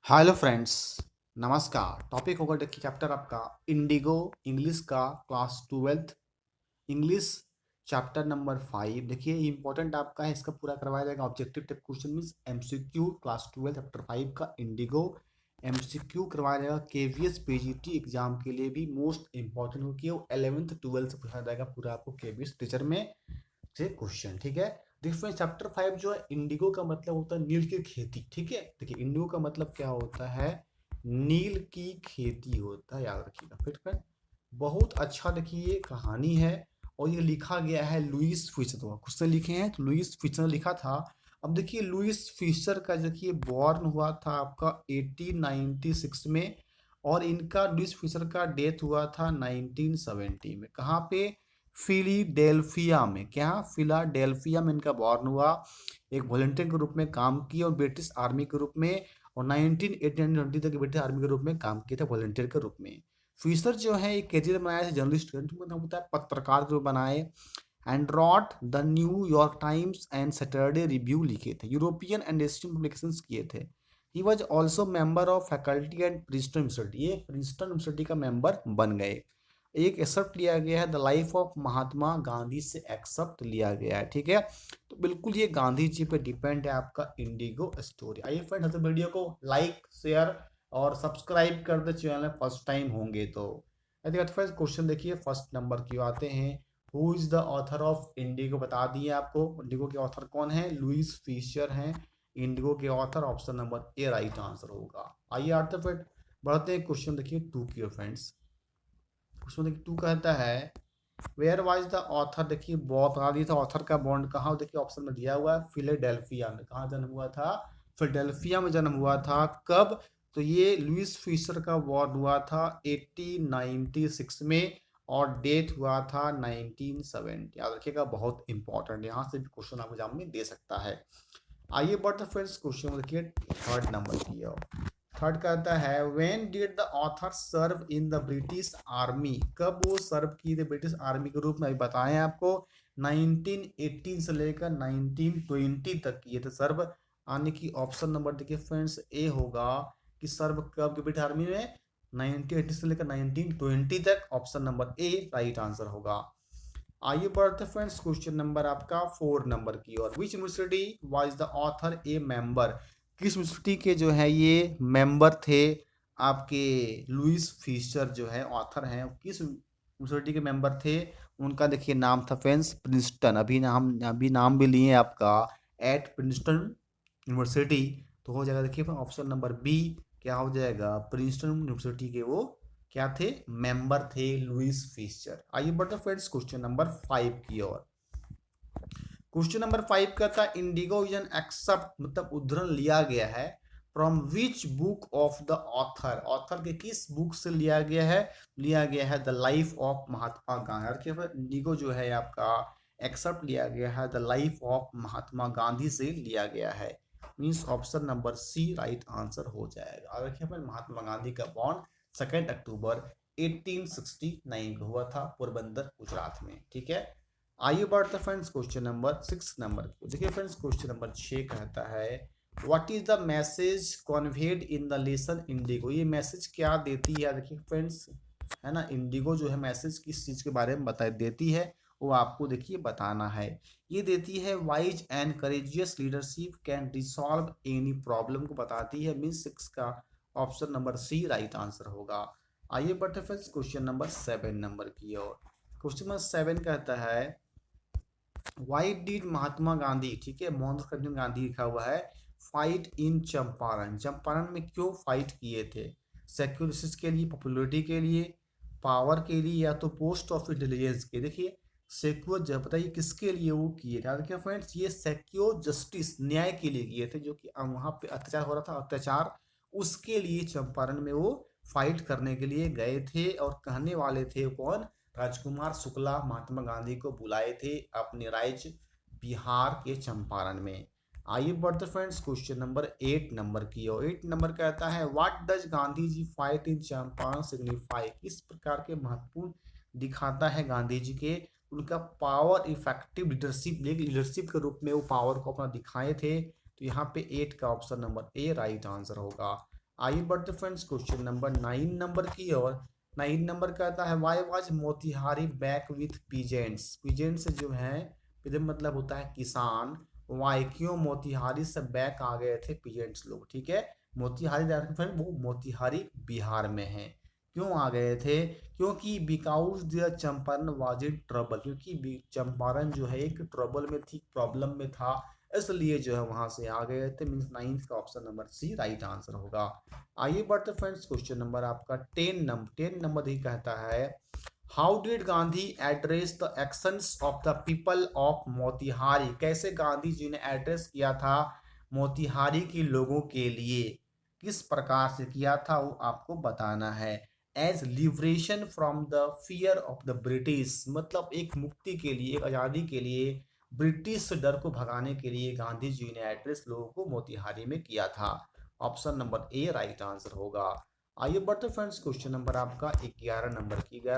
Hello friends, नमस्कार। Topic होगा देखिए चैप्टर आपका इंडिगो इंग्लिश का class 12th English chapter number 5। देखिए इंपॉर्टेंट आपका है, इसका पूरा करवाया जाएगा। Objective type question means MCQ class 12 chapter 5 का इंडिगो एमसीक्यू करवाया जाएगा। केवीएस पीजीटी एग्जाम के लिए भी मोस्ट इंपॉर्टेंट हो कि वो 11th 12th से पूछा जाएगा पूरा आपको केवीएस टीचर में से क्वेश्चन। ठीक है, देखिए चैप्टर 5 जो है इंडिगो का मतलब होता है नील की खेती। ठीक है, देखिए इंडिगो का मतलब क्या होता है, नील की खेती होता है, याद रखिएगा। फिर बहुत अच्छा देखिए कहानी है और ये लिखा गया है लुइस फिशर द्वारा। किसने लिखे हैं तो लुइस फिशर ने लिखा था। अब देखिए लुइस फिशर का देखिए बॉर्न हुआ था आपका 1896 में और इनका लुइस फिशर का डेथ हुआ था 1970 में। कहाँ पे, फिलीडेल्फिया में। क्या, फिलाडेल्फिया में इनका बॉर्न हुआ। एक वॉलंटियर के रूप में काम किया और ब्रिटिश आर्मी के रूप में, और 1918-20 तक ब्रिटिश आर्मी के रूप में काम किया था वॉलंटियर के रूप में। फिशर जो है एक करियर बनाया था जर्नलिस्ट मतलब होता है पत्रकार के रूप बनाए। And wrote the New York Times and Saturday Review लिखे थे, यूरोपियन एंड एशियन पब्लिकेशंस किए थे। He was also member of faculty and Princeton University, ये प्रिंसटन यूनिवर्सिटी का मेंबर बन गए। एक एक्सेप्ट लिया गया है the life of Mahatma Gandhi से, एक्सेप्ट लिया गया है। ठीक है, तो बिल्कुल ये गांधी जी पे डिपेंड है आपका इंडिगो स्टोरी। आइए फ्रेंड्स, वीडियो को लाइक शेयर और सब्सक्राइब कर दे चैनल में फर्स्ट टाइम होंगे तो। फ्रेंड्स क्वेश्चन देखिए फर्स्ट नंबर की आते हैं। Who is the author of Indigo, बता दिए आपको इंडिगो के ऑथर कौन है, लुइस फिशर हैं इंडिगो के author. Option number A right answer होगा। आइए आते फिर बढ़ते हैं क्वेश्चन देखिए टू की ओर फ्रेंड्स। क्वेश्चन देखिए टू कहता है वेयर वाज द ऑथर। देखिए बहुत बता दिया था ऑथर का बॉन्ड कहाँ, देखिए ऑप्शन में दिया हुआ है फिलाडेल्फिया में। कहाँ जन्म हुआ था, फिलाडेल्फिया में जन्म हुआ था। कब, तो ये लुइस फिशर का बॉर्न हुआ था 1896 में और डेथ हुआ था 1970। याद रखिएगा बहुत इंपॉर्टेंट, यहाँ से भी क्वेश्चन आपको एग्जाम में दे सकता है। आइए बढ़ते फ्रेंड्स क्वेश्चन देखिए थर्ड नंबर की ओर। थर्ड कहता है when did the author serve in the British army, कब वो सर्व की थे ब्रिटिश आर्मी के रूप में। अभी बताएं आपको 1918 से लेकर 1920 तक किए थे सर्व। आने की ऑप्शन नंबर देखिए फ्रेंड्स ए होगा कि सर्व कब की ब्रिटिश आर्मी में, 1918 से लेकर 1920 तक। Option number A right answer होगा। आइए बढ़ते फ्रेंड्स क्वेश्चन नंबर आपका 4 नंबर की ओर। Which university was the author a member, किस यूनिवर्सिटी के जो है ये मेंबर थे आपके लुइस फिशर जो है ऑथर हैं, किस यूनिवर्सिटी के मेंबर थे। उनका देखिए नाम था फ्रेंड्स प्रिंसटन। अभी नाम भी लिए आपका एट प्रिंसटन यूनिवर्सिटी। तो हो जाएगा देखिए ऑप्शन नंबर बी, क्या हो जाएगा, प्रिंसटन यूनिवर्सिटी के वो क्या थे, मेंबर थे लुइस फिशर। आइए बढ़ते फ्रेंड्स क्वेश्चन नंबर 5 की ओर। क्वेश्चन नंबर 5 कहता है इंडिगो इज एन एक्सेप्ट मतलब उद्धरण लिया गया है from which book of the author, author के किस बुक से लिया गया है the life of Mahatma Gandhi. Indigo जो है आपका एक्सेप्ट लिया गया है the life of Mahatma Gandhi से लिया गया है। Means option number C right answer हो जाएगा। और देखिए महात्मा गांधी का बॉर्न 2 अक्टूबर 1869 को हुआ था पोरबंदर गुजरात में। ठीक है, आइए बढ़ते फ्रेंड्स क्वेश्चन नंबर 6 नंबर की। देखिए फ्रेंड्स क्वेश्चन नंबर 6 कहता है what is the message conveyed in the lesson Indigo, ये मैसेज क्या देती है। देखिए फ्रेंड्स है ना, इंडिगो जो है मैसेज किस चीज के बारे में बता देती है, वो आपको देखिए बताना है। ये देती है wise and courageous leadership can resolve any problem को बताती है। मीन 6 का option number C right answer होगा। आइए बढ़ते फ्रेंड्स क्वेश्चन नंबर 7 नंबर की ओर। क्वेश्चन नंबर 7 कहता है वाई डिड महात्मा गांधी, ठीक है मोहनदास करमचंद गांधी लिखा हुआ है, फाइट इन चंपारण, चंपारण में क्यों फाइट किए थे। सेक्युलरिस्ट के लिए, पॉपुलरिटी के लिए, पावर के लिए, या तो पोस्ट ऑफ इंटेलिजेंस के। देखिए सेक्योर जब बताइए किसके लिए वो किए थे। देखिए फ्रेंड्स ये सेक्योर जस्टिस न्याय के लिए किए थे, जो कि वहां पे अत्याचार हो रहा था, अत्याचार उसके लिए चंपारण में वो फाइट करने के लिए गए थे। और कहने वाले थे कौन, राजकुमार शुक्ला महात्मा गांधी को बुलाए थे अपने राज्य बिहार के चंपारण में। आइए बढ़ते फ्रेंड्स क्वेश्चन नंबर 8 नंबर की ओर। 8 नंबर कहता है what does Gandhi ji fight in Champaran signify, किस प्रकार के महत्वपूर्ण दिखाता है गांधी जी के उनका पावर इफेक्टिव लीडरशिप, लीडरशिप के रूप में वो पावर को अपना दिखाए थे। तो यहाँ पे 8 का option number A right answer होगा। आइए बढ़ते फ्रेंड्स क्वेश्चन नंबर 9 की ओर। 9 कहता है why was Motihari back with peasants. Peasants जो है, पीजेंट मतलब होता है किसान। वाई क्यों मोतिहारी से बैक आ गए थे पीजेंट्स लोग, ठीक है। मोतिहारी फ्रेंड वो मोतिहारी बिहार में है। क्यों आ गए थे? क्योंकि because there Champaran was in trouble, क्योंकि चंपारण जो है एक ट्रबल में थी, प्रॉब्लम में था, इसलिए जो है वहां से आ गए थे। मीन्स 9 का option number C right answer होगा। आइए बढ़ते फ्रेंड्स क्वेश्चन नंबर आपका 10 नंबर ही कहता है how did Gandhi address the actions of the people of Motihari. कैसे गांधी जी ने एड्रेस किया था मोतिहारी के लोगों के लिए, किस प्रकार से किया था वो आपको बताना है। As liberation from the fear of the British, मतलब एक मुक्ति के लिए, एक आज़ादी के लिए, ब्रिटिश डर को भगाने के लिए गांधी जी ने एड्रेस लोगों को मोतिहारी में किया था। Option number A right answer होगा। आइए बढ़ते फ्रेंड्स क्वेश्चन नंबर आपका 11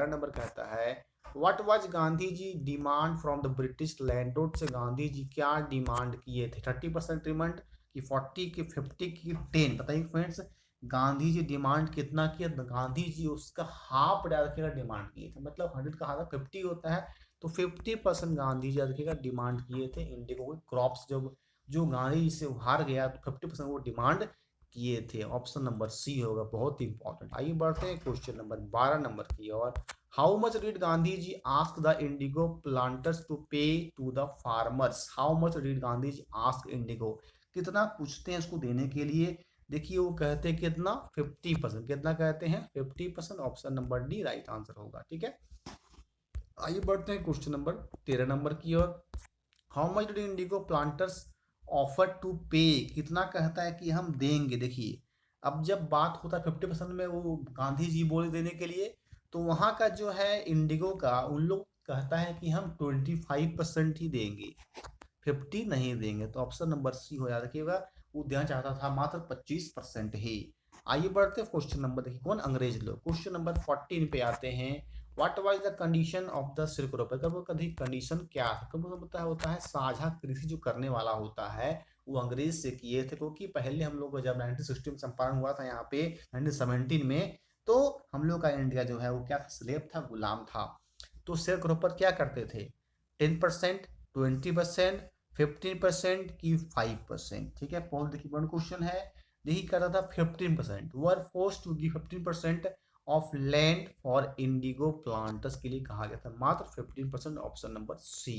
नंबर कहता है what was Gandhi ji demand from the British landlord. से गांधी जी क्या डिमांड किए थे? 30% डिमांड की, 40 की, 50 की, 10? बताइए फ्रेंड्स, गांधी जी डिमांड कितना किया? गांधी जी उसका हाफ रखेगा डिमांड किए थे, मतलब 100 का हाफ 50 होता है, तो 50% गांधी जी रखेगा डिमांड किए थे इंडिगो क्रॉप्स। जब जो गांधी जी से हार गया तो 50% वो डिमांड किए थे। ऑप्शन नंबर सी होगा, बहुत ही इंपॉर्टेंट। आइए बढ़ते हैं क्वेश्चन नंबर 12 की और how much did Gandhi ji ask the indigo planters to pay to the farmers. How much did Gandhi ji ask indigo, कितना पूछते हैं उसको देने के लिए? देखिए वो कहते हैं कितना, 50%। कितना कहते हैं? 50%। Option number D right answer होगा, ठीक है। आइए बढ़ते हैं क्वेश्चन नंबर 13 की ओर। How much did indigo planters offer to pay. कितना कहता है कि हम देंगे? देखिए अब जब बात होता है 50% में, वो गांधी जी बोले देने के लिए, तो वहां का जो है इंडिगो का उन लोग कहता है कि हम 25% ही देंगे, 50 नहीं देंगे। तो ऑप्शन नंबर सी हो याद रखिएगा, वो देना चाहता था मात्र 25% ही। आइए बढ़ते क्वेश्चन नंबर, देखिए कौन, अंग्रेज लोग। क्वेश्चन नंबर 14 पे आते हैं what was the condition of the silk road. कभी कंडीशन क्या था? कभी होता है साझा कृषि जो करने वाला होता है वो अंग्रेज से किए थे, क्योंकि पहले हम लोग जब 1960 में चंपारण हुआ था यहाँ पे 1917 में, तो हम लोग का इंडिया जो है वो क्या था, स्लेव था, गुलाम था। तो सिल्क रोड पर क्या करते थे? 10%, 20%, 15% की 5%, ठीक है। पॉल देखिए वन क्वेश्चन है, यही कर रहा था 15%, were force to give 15% of land for indigo planters के लिए कहा गया था, मात्र 15%। Option number C.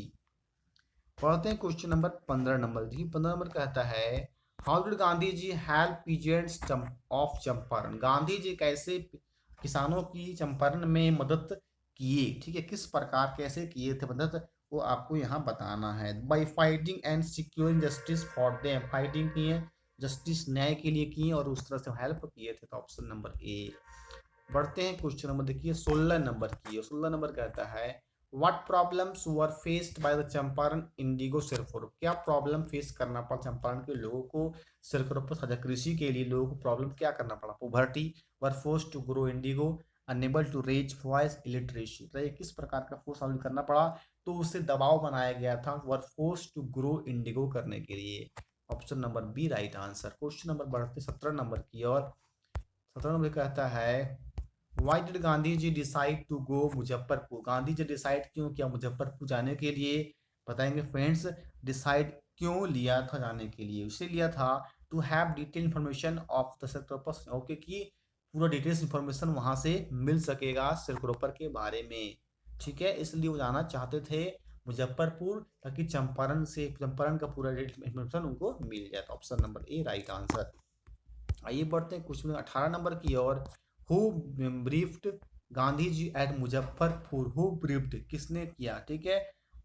पढ़ते हैं क्वेश्चन नंबर 15 देखिए 15 कहता है how did Gandhi ji help peasants of Champaran. Gandhi ji कैसे किसानों की चंपारण में मदद किए, ठीक है, किस प्रकार कैसे किए थे मदद, वो आपको यहाँ बताना है। By fighting and securing justice for them, fighting किए, जस्टिस न्याय के लिए किए और उस तरह से हेल्प किए थे। तो ऑप्शन नंबर ए। बढ़ते हैं क्वेश्चन नंबर, देखिए 16 की। 16 कहता है what problems were faced by the Champaran indigo sharecroppers. क्या प्रॉब्लम फेस करना पड़ा चंपारण के लोगों को? सिरफोर पर साझा कृषि के लिए लोगों को प्रॉब्लम क्या करना पड़ा? Poverty, were force to grow indigo, unable to raise voice, illiteracy. तो ये किस प्रकार का फोर्स हासिल करना पड़ा? तो उससे दबाव बनाया गया था were force to grow indigo करने के लिए। Option number B right answer. Question number बढ़ते 17 की और 17 कहता है why did Gandhi ji decide to go Muzaffarpur. Gandhi ji decide क्यों किया मुजफ्फरपुर जाने के लिए? बताएंगे फ्रेंड्स, डिसाइड क्यों लिया था जाने के लिए? उसे लिया था to have detail information of the silk, okay, कि पूरा डिटेल्स इन्फॉर्मेशन वहां से मिल सकेगा सिल्क रोपर के बारे में, ठीक है। इसलिए वो जाना चाहते थे मुजफ्फरपुर, ताकि चंपारण का पूरा डिटेल इन्फॉर्मेशन उनको मिल जाए। तो option number A right answer. आइए बढ़ते हैं क्वेश्चन 18 की ओर। Who briefed Gandhi ji at Muzaffarpur. Who briefed, किसने किया, ठीक है।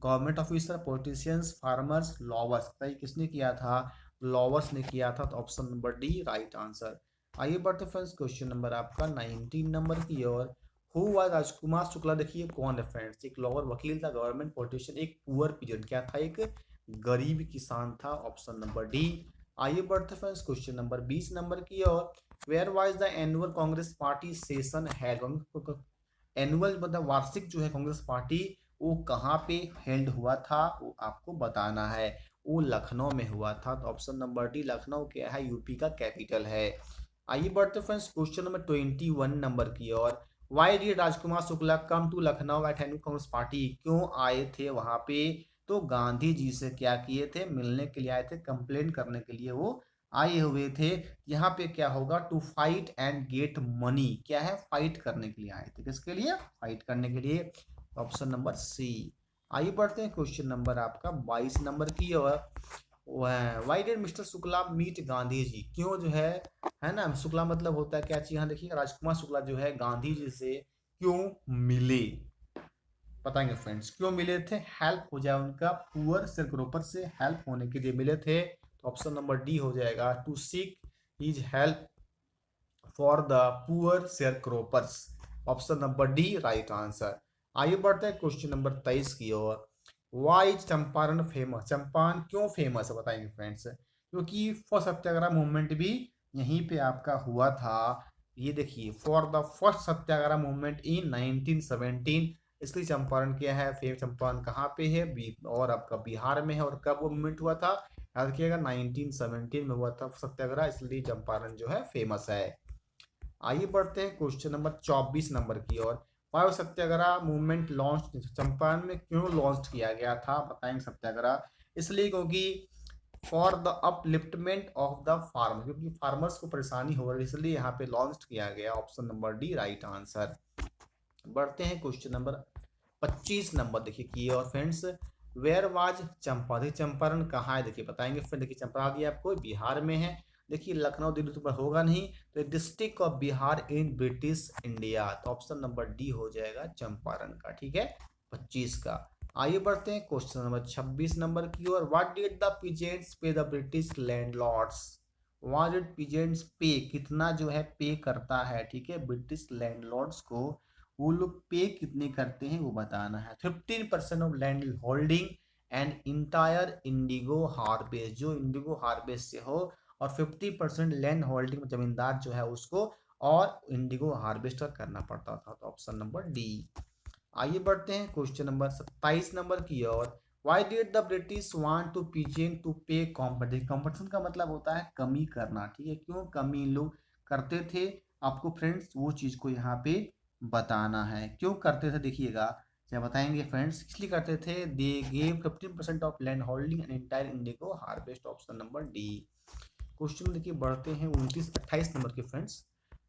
Government officer, politicians, farmers, lawyers. बताइए किसने किया था? लॉवर्स ने किया था। तो option number D right answer. आइए बढ़ते फ्रेंड्स क्वेश्चन नंबर आपका 19 की ओर। Who was Rajkumar Shukla. देखिए कौन है फ्रेंड्स, एक लॉवर वकील था, गवर्नमेंट पॉलिटिशियन, एक पुअर पीरियड, क्या था, एक गरीब किसान था। Option number D. आइए बढ़ते फ्रेंड्स क्वेश्चन नंबर 20 की और where was the annual Congress party session held. Annual मतलब वार्षिक जो है कांग्रेस पार्टी, वो कहाँ पे हेल्ड हुआ था वो आपको बताना है। वो लखनऊ में हुआ था। तो ऑप्शन नंबर डी लखनऊ क्या है, यूपी का कैपिटल है। आइए बढ़ते फ्रेंड्स क्वेश्चन नंबर 21 नंबर की ओर। Why did Rajkumar Shukla come to Lucknow at annual Congress party, क्यों आए थे वहां पे? तो गांधी जी से क्या किए थे? मिलने के लिए आए थे, कंप्लेन करने के लिए वो आए हुए थे। यहाँ पे क्या होगा? To fight and get money, क्या है? फाइट करने के लिए आए थे। किसके लिए? फाइट करने के लिए। Option number C. आइए बढ़ते हैं क्वेश्चन नंबर आपका 22 नंबर की ओर। Why did mister Shukla meet Gandhi ji, क्यों जो है ना, शुक्ला मतलब होता है क्या चीज? यहाँ देखिए, राजकुमार शुक्ला जो है गांधी जी से क्यों मिले, बताएंगे फ्रेंड्स। क्यों मिले थे? हेल्प हो जाए उनका, पुअर शेयरक्रोपर से हेल्प होने के लिए मिले थे। तो ऑप्शन नंबर डी हो जाएगा, to seek his help for the poor sharecroppers. Option number D right answer. आइए बढ़ते हैं क्वेश्चन नंबर 23 की ओर। Why is Champaran famous, Champaran क्यों फेमस है बताएंगे फ्रेंड्स। क्योंकि फर्स्ट सत्याग्रह मूवमेंट भी यहीं पे आपका हुआ था। ये देखिए, for the first Satyagraha movement in 1917, इसलिए चंपारण क्या है? चंपारण कहाँ पे है? और आपका बिहार में है। और कब वो मूवमेंट हुआ था? याद रखिएगा, 1917 में हुआ था सत्याग्रह, इसलिए चंपारण जो है फेमस है। आइए बढ़ते हैं क्वेश्चन नंबर 24 नंबर की ओर। वायु सत्याग्रह मूवमेंट लॉन्च चंपारण में क्यों लॉन्च किया गया था बताएंगे सत्याग्रह। इसलिए क्योंकि for the upliftment of the farmer, क्योंकि फार्मर्स को परेशानी हो रही है, इसलिए यहाँ पे लॉन्च किया गया। Option number D right answer. बढ़ते हैं क्वेश्चन नंबर 25 नंबर देखिए की और फ्रेंड्स। वेयर वाज चंपा, देखिए चंपारण कहाँ है? देखिए बताएंगे फ्रेंड। देखिए चंपारण दिया आपको, बिहार में है। देखिए लखनऊ दिल्ली तो होगा नहीं, तो district of Bihar in British India. तो ऑप्शन नंबर डी हो जाएगा चंपारण का, ठीक है, 25 का। आइए बढ़ते हैं क्वेश्चन नंबर 26 नंबर की ओर। व्हाट डिड द पीजेंट्स पे the British landlords, what did peasants पे, कितना जो है पे करता है, ठीक है, ब्रिटिश लैंडलॉर्ड्स को वो लोग पे कितने करते हैं वो बताना है। 15% of land holding and entire Indigo harvest, जो इंडिगो हार्वेस्ट से हो, और 50% लैंड होल्डिंग जमींदार जो है उसको और इंडिगो हार्वेस्टर करना पड़ता था। तो ऑप्शन नंबर डी। आइए बढ़ते हैं क्वेश्चन नंबर 27 नंबर की ओर। Why did the British want to peasant to pay competition, competition का मतलब होता है कमी करना, ठीक है, क्यों कमी लोग करते थे? आपको फ्रेंड्स वो चीज को यहाँ पे बताना है, क्यों करते थे देखिएगा। क्या बताएंगे फ्रेंड्स? इसलिए करते थे, they gave 15% of land holding and entire indigo harvest. Option number D. Question देखिए बढ़ते हैं 29-28 नंबर के friends.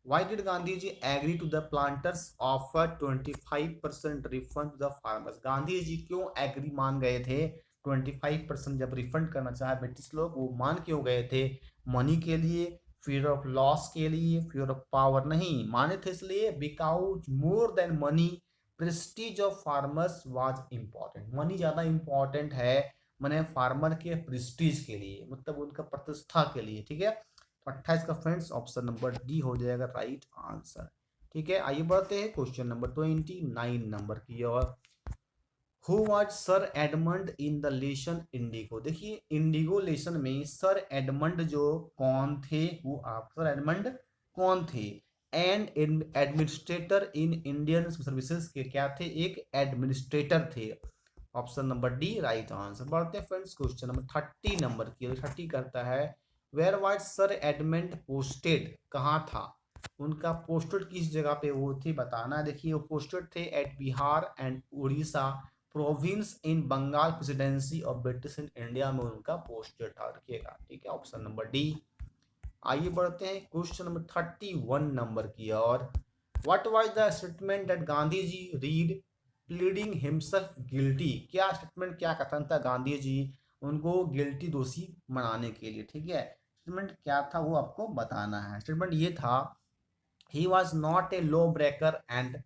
Why did Gandhi ji agree to the planters offer 25% refund to the farmers, Gandhi ji क्यों एग्री मान गए थे? 25% जब रिफंड करना चाहे ब्रिटिश लोग, वो मान क्यों गए थे? मनी के लिए, फियर ऑफ लॉस के लिए, फियर ऑफ पावर? नहीं माने थे इसलिए because more than money Prestige of farmers was important, money ज्यादा इम्पोर्टेंट है मैंने फार्मर के प्रेस्टीज के लिए, मतलब उनका प्रतिष्ठा के लिए, ठीक है। तो 28 का फ्रेंड्स ऑप्शन नंबर डी हो जाएगा राइट आंसर, ठीक है। आइए बढ़ते हैं क्वेश्चन नंबर 29 नंबर की ओर। Who was sir Edmund in the lesson indigo, देखिए इंडिगो लेशन में सर एडमंड जो कौन थे? वो आप सर एडमंड कौन थे? And administrator in Indian services के क्या थे? एक एडमिनिस्ट्रेटर थे। Option number D right answer. बढ़ते हैं फ्रेंड्स क्वेश्चन नंबर 30 नंबर की। 30 करता है, where was sir Edmund posted, कहाँ था? उनका पोस्टेड किस जगह पे वो थे बताना। देखिए वो पोस्टेड थे at Bihar and Orissa province in Bengal presidency of British in India में उनका पोस्टेड था, रखिएगा, ठीक है, ऑप्शन नंबर डी। आइए बढ़ते हैं क्वेश्चन नंबर 31 नंबर की और। What was the statement that Gandhi ji read pleading himself guilty, क्या स्टेटमेंट, क्या कथन था गांधी जी उनको गिल्टी दोषी मनाने के लिए, ठीक है, स्टेटमेंट क्या था वो आपको बताना है। स्टेटमेंट ये था, he was not a law breaker and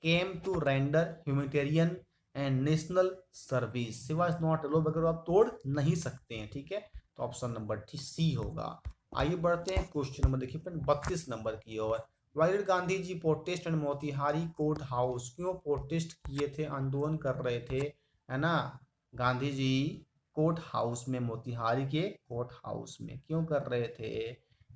came to render humanitarian and national service, he was not a law breaker, आप तोड़ नहीं सकते हैं, ठीक है। तो ऑप्शन नंबर सी होगा। आइए बढ़ते हैं क्वेश्चन नंबर देखिए 32 नंबर की ओर। Why did Gandhi ji protest and Motihari court house, क्यों प्रोटेस्ट किए थे, आंदोलन कर रहे थे, है ना, गांधी जी कोर्ट हाउस में, मोतिहारी के कोर्ट हाउस में क्यों कर रहे थे?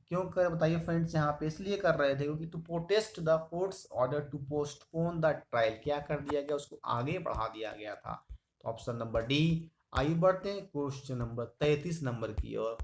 क्यों कर बताइए फ्रेंड्स? यहाँ पे इसलिए कर रहे थे क्योंकि to protest the court's order to postpone the trial, क्या कर दिया गया, उसको आगे बढ़ा दिया गया था। तो ऑप्शन नंबर डी। आइए बढ़ते हैं क्वेश्चन नंबर 33 नंबर की ओर।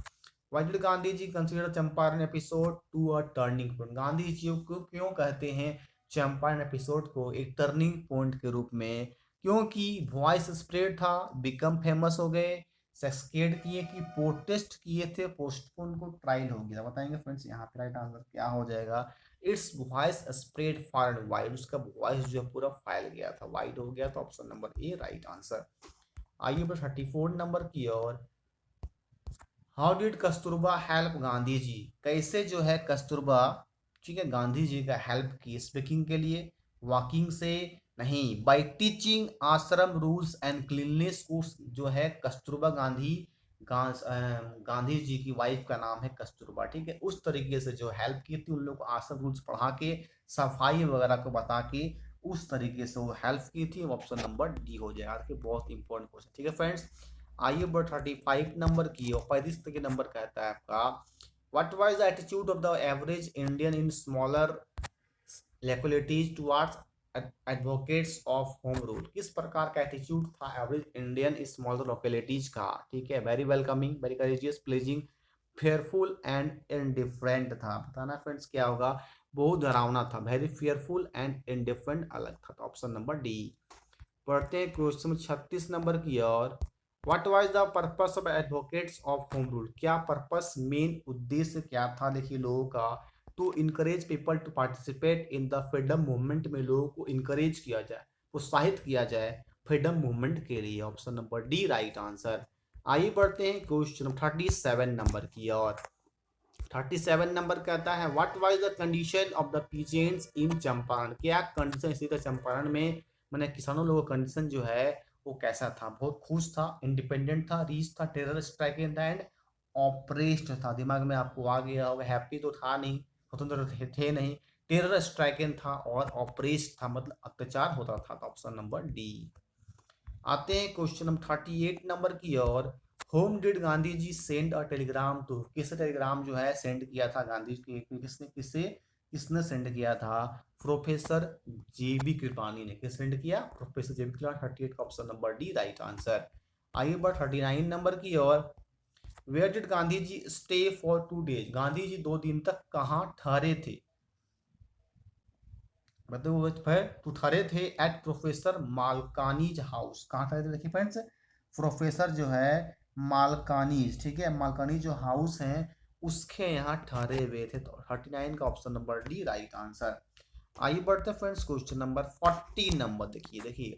Why did Gandhi ji consider Champaran episode to a turning point? Gandhi ji को क्यों कहते हैं चंपारण एपिसोड को एक टर्निंग पॉइंट के रूप में? क्योंकि वॉइस स्प्रेड था, बिकम फेमस हो गए, सक्सेड किए कि प्रोटेस्ट किए थे, पोस्टपोन को ट्रायल हो गया। बताएंगे फ्रेंड्स यहाँ पे राइट आंसर क्या हो जाएगा? It's voice spread far and wide, उसका वॉइस जो है पूरा फैल गया था, वाइड हो गया, तो option number A right answer. आइए बस 34 नंबर की ओर। How did Kasturba help Gandhi ji? कैसे जो है कस्तूरबा, ठीक है, गांधी जी का हेल्प की स्पीकिंग के लिए, वॉकिंग से नहीं, बाय टीचिंग आश्रम रूल्स एंड क्लीननेस को जो है कस्तूरबा गांधी, गांधी जी की वाइफ का नाम है कस्तूरबा, ठीक है, उस तरीके से जो हेल्प की थी उन लोग को आश्रम रूल्स पढ़ा के, सफाई वगैरह को बता के, उस तरीके से वो हेल्प की थी। ऑप्शन नंबर डी हो जाएगा, कि बहुत इंपॉर्टेंट क्वेश्चन, ठीक है फ्रेंड्स। आइए बर 35 नंबर की और 35 के नंबर कहता है आपका, what was the attitude of the average Indian in smaller localities towards advocates of home rule? किस प्रकार का एटीट्यूड था एवरेज इंडियन इस स्मॉलर लोकेलिटीज का? ठीक है, very welcoming, very courageous, pleasing, fearful and indifferent था। बताना फ्रेंड्स क्या होगा? बहुत डरावना था, वेरी फेयरफुल एंड इनडिफरेंट अलग था, तो ऑप्शन नंबर डी। पढ़ते हैं क्वेश्चन 36 नंबर की ओर। What was the purpose of advocates of home rule? क्या पर्पस, मेन उद्देश्य क्या था? देखिए लोगों का, to encourage people to participate in the freedom movement, में लोगों को इनकरेज किया जाए, प्रोत्साहित किया जाए फ्रीडम मूवमेंट के लिए। Option number D right answer. आइए बढ़ते हैं क्वेश्चन 37 नंबर की ओर। 37 नंबर कहता है, what was the condition of the peasants in Champaran? क्या कंडीशन इसी तरह चंपारण में, मैंने किसानों लोगों का कंडीशन जो है वो कैसा था? बहुत खुश था, इंडिपेंडेंट था, रीच था, टेरर स्ट्राइक एंड ऑपरेस्ड था। दिमाग में आपको आ गया होगा, हैप्पी तो था नहीं, स्वतंत्र थे नहीं, टेरर स्ट्राइकन था और ऑपरेस्ड था, मतलब अत्याचार होता था, तो ऑप्शन नंबर डी। आते हैं क्वेश्चन नंबर 38 नंबर की ओर। Whom did Gandhi ji send a telegram to? किसने टेलीग्राम जो है सेंड किया था गांधी जी के? किसने सेंड किया था? प्रोफेसर जेबी कृपलानी ने। किस सेंड किया? प्रोफेसर जेबी कृपलानी। 38 का option number D right answer. आइए बढ़ 39 नंबर की ओर। Where did Gandhi ji stay for 2 days? Gandhi ji 2 दिन तक कहाँ ठहरे थे? मतलब वो ठहरे थे एट प्रोफेसर मालकानीज हाउस। कहाँ ठहरे थे? देखिए फ्रेंड्स, प्रोफेसर जो है मालकानीज, ठीक है, मालकानी जो हाउस है उसके यहाँ ठहरे हुए थे, तो 39 का option number D right answer. आइए बढ़ते फ्रेंड्स क्वेश्चन नंबर 40 नंबर। देखिए देखिए,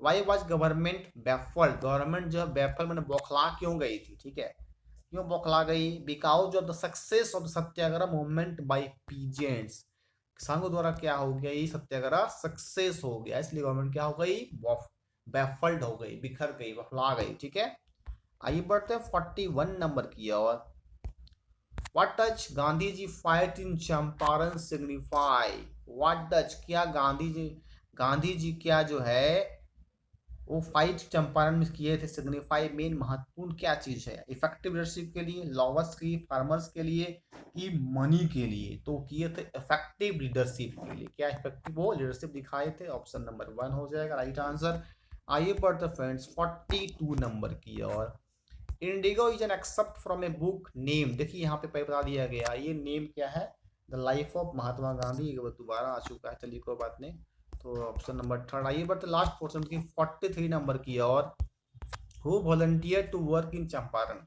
why was government baffled? Government जो है बैफल मैंने बौखला क्यों गई थी? ठीक है, क्यों बौखला गई? Because of the success of the Satyagraha movement by peasants. किसानों द्वारा क्या हो गया? ये सत्याग्रह सक्सेस हो गया, इसलिए गवर्नमेंट क्या हो गई? बैफल्ड हो गई, बिखर गई, बौखला गई, ठीक है। आइए बढ़ते हैं 41 नंबर की ओर। What does Gandhi ji fight in Champaran signify? What does, क्या गांधी जी क्या जो है वो फाइट चंपारण में किए थे, सिग्निफाई मेन महत्वपूर्ण क्या चीज है? इफेक्टिव लीडरशिप के लिए, लॉवर्स की, फार्मर्स के लिए, कि मनी के लिए? तो किए थे इफेक्टिव लीडरशिप के लिए। क्या इफेक्टिव वो लीडरशिप दिखाए थे? ऑप्शन नंबर 1 हो जाएगा राइट आंसर। आइए बढ़ते फ्रेंड्स 42 नंबर की और। Indigo is an excerpt from a book name. देखिए यहाँ पे पहले बता दिया गया, ये नेम क्या है? The life of Mahatma Gandhi. एक बार दोबारा आ चुका है, चलिए कोई बात नहीं। तो ऑप्शन नंबर 3। आइए बट लास्ट पोर्शन की 43 नंबर की और। Who volunteer to work in Champaran?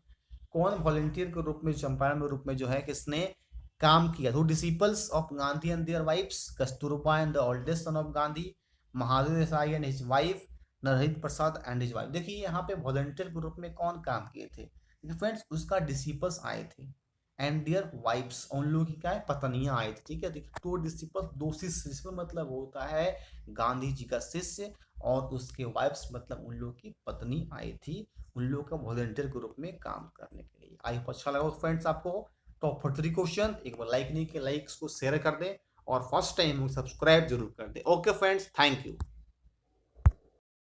कौन वॉलंटियर के रूप में चंपारण में रूप में जो है किसने काम किया? Who disciples of Gandhi and their wives? Kasturba and the oldest son of Gandhi, Mahadev Desai and his wife, Narhari Prasad and his wife. देखिए यहाँ पे वॉलंटियर के रूप में कौन काम किए थे? फ्रेंड्स उसका डिसिपल्स आए थे एंड देयर वाइफ्स, उन लोगों की क्या है? पत्नियां आई थी, ठीक है। देखिए टू डिसिपल्स, दो शिष्य, इसमें मतलब होता है गांधी जी का शिष्य, और उसके वाइफ्स मतलब उन लोग की पत्नी आई थी उन लोग का वॉलंटियर के रूप में काम करने के लिए। आई होप अच्छा लगा फ्रेंड्स आपको। टॉप 43 क्वेश्चन, एक बार लाइक नहीं किया, लाइक्स को शेयर कर दें और फर्स्ट टाइम सब्सक्राइब जरूर कर दें। Okay friends, thank you.